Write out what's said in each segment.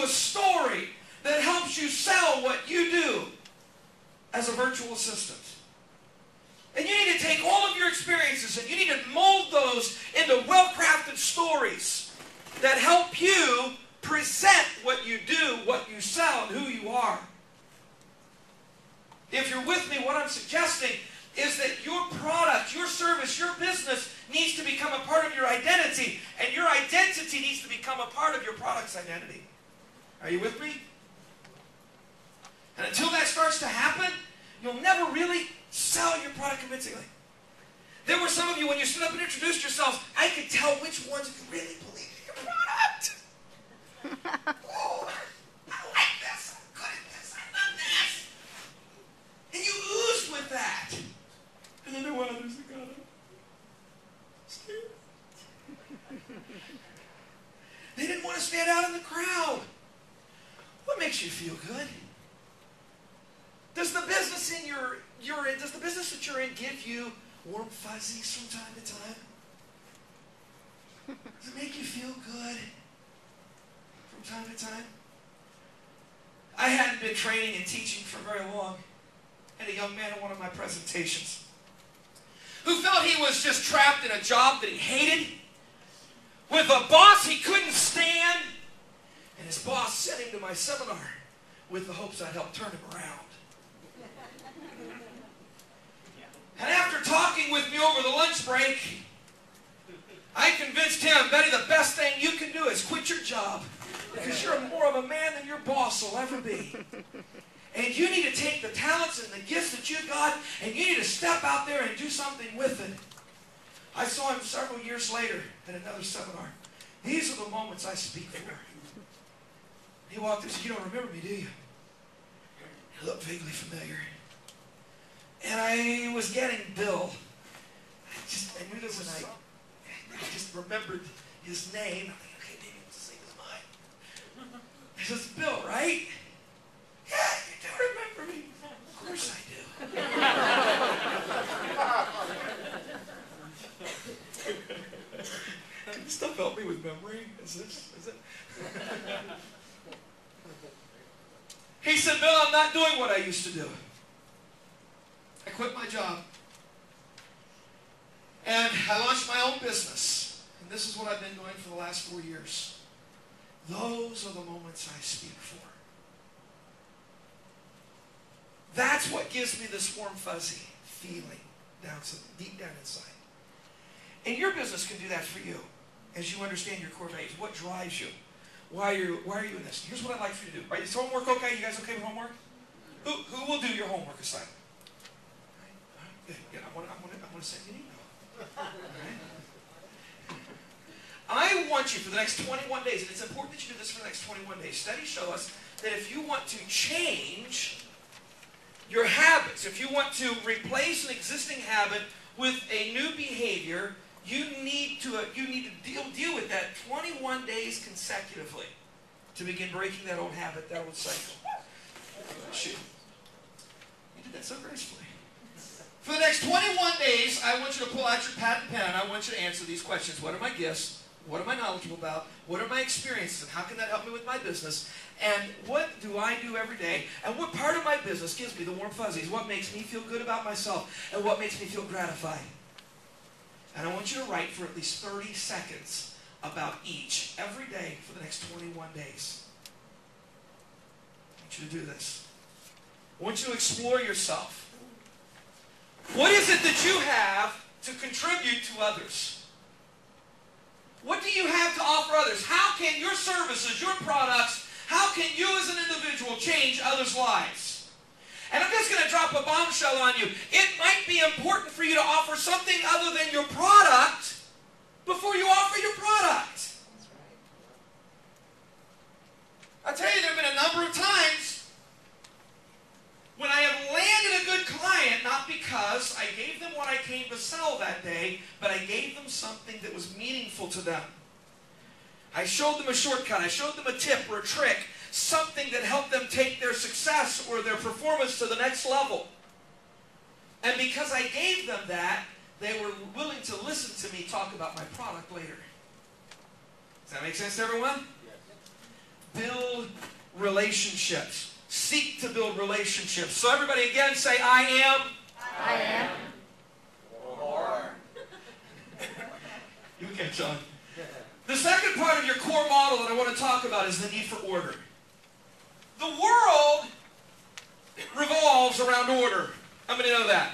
a story that helps you sell what you do as a virtual assistant. And you need to take all of your experiences and you need to mold those into well-crafted stories that help you present what you do, what you sell, and who you are. If you're with me, what I'm suggesting is that your product, your service, your business needs to become a part of your identity, and your identity needs to become a part of your product's identity. Are you with me? And until that starts to happen, you'll never really sell your product convincingly. There were some of you, when you stood up and introduced yourselves, I could tell which ones of you really believed in your product. Oh, I like this. I'm good at this. I love this. And you oozed with that. And then there were others that got up. They didn't want to stand out in the crowd. What makes you feel good? Does the business does the business that you're in give you warm fuzzies from time to time? Does it make you feel good from time to time? I hadn't been training and teaching for very long. I had a young man in one of my presentations who felt he was just trapped in a job that he hated, with a boss he couldn't stand, and his boss sent him to my seminar with the hopes I'd help turn him around. And after talking with me over the lunch break, I convinced him, Betty, the best thing you can do is quit your job, because you're more of a man than your boss will ever be. And you need to take the talents and the gifts that you've got, and you need to step out there and do something with it. I saw him several years later at another seminar. These are the moments I speak for. He walked up and said, "You don't remember me, do you?" He looked vaguely familiar. And I was getting Bill. I knew this, and I just remembered his name. I'm like, okay, maybe it's the same as mine. He says, "Bill, right?" "Yeah, you do remember me." "Of course I do." Can stuff help me with memory? Is it? He said, "Bill, I'm not doing what I used to do. I quit my job. And I launched my own business. And this is what I've been doing for the last 4 years." Those are the moments I speak for. That's what gives me this warm, fuzzy feeling deep down inside. And your business can do that for you as you understand your core values. What drives you? Why are you in this? Here's what I'd like for you to do. Right, is homework okay? You guys okay with homework? Who will do your homework assignment? Good. I want to send you an email. Right? I want you for the next 21 days, and it's important that you do this for the next 21 days. Studies show us that if you want to change your habits, if you want to replace an existing habit with a new behavior, you need to deal with that 21 days consecutively to begin breaking that old habit, that old cycle. Shoot. You did that so gracefully. For the next 21 days, I want you to pull out your pad and pen, and I want you to answer these questions. What are my gifts? What am I knowledgeable about? What are my experiences, and how can that help me with my business? And what do I do every day? And what part of my business gives me the warm fuzzies? What makes me feel good about myself? And what makes me feel gratified? And I want you to write for at least 30 seconds about each, every day for the next 21 days. I want you to do this. I want you to explore yourself. What is it that you have to contribute to others? What do you have to offer others? How can your services, your products, how can you as an individual change others' lives? And I'm just going to drop a bombshell on you. It might be important for you to offer something other than your product before you offer your product. I tell you, there have been a number of times when I have landed a good client, not because I gave them what I came to sell that day, but I gave them something that was meaningful to them. I showed them a shortcut. I showed them a tip or a trick, something that helped them take their success or their performance to the next level. And because I gave them that, they were willing to listen to me talk about my product later. Does that make sense to everyone? Build relationships. Seek to build relationships. So everybody again say, I am. I am. Or. You okay, John? The second part of your core model that I want to talk about is the need for order. The world revolves around order. How many know that?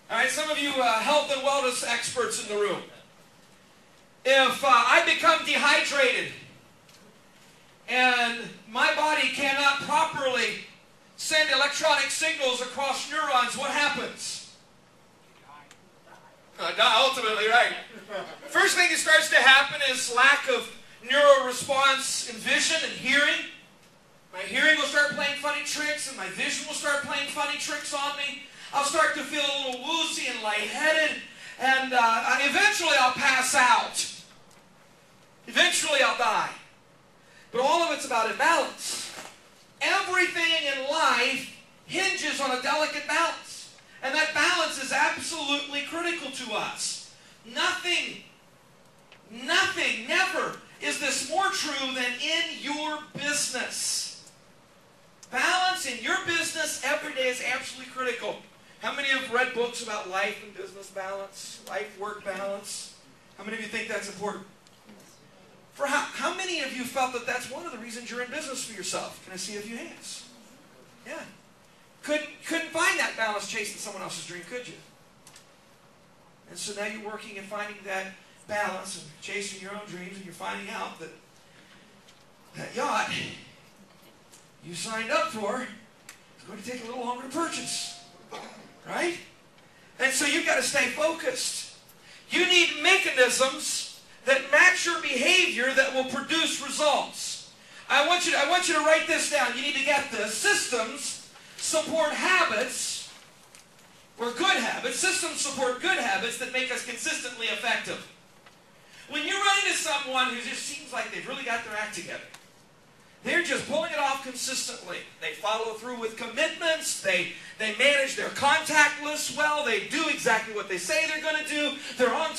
All right, some of you health and wellness experts in the room. If I become dehydrated and my body cannot properly send electronic signals across neurons, what happens? Ultimately, right. First thing that starts to happen is lack of neural response in vision and hearing. My hearing will start playing funny tricks, and my vision will start playing funny tricks on me. I'll start to feel a little woozy and lightheaded, and eventually I'll pass out. Eventually I'll die. But all of it's about imbalance. Everything in life hinges on a delicate balance. And that balance is absolutely critical to us. Nothing, never is this more true than in your business. Balance in your business every day is absolutely critical. How many have read books about life and business balance, life-work balance? How many of you think that's important? For how many of you felt that that's one of the reasons you're in business for yourself? Can I see a few hands? Yeah. Couldn't find that balance chasing someone else's dream, could you? And so now you're working and finding that balance and chasing your own dreams, and you're finding out that that yacht you signed up for is going to take a little longer to purchase. Right? And so you've got to stay focused. You need mechanisms that match your behavior that will produce results. I want you to write this down. You need to get this. Systems support habits, or good habits. Systems support good habits that make us consistently effective. When you run into someone who just seems like they've really got their act together, they're just pulling it off consistently. They follow through with commitments. They manage their contact list well. They do exactly what they say they're going to do. They're on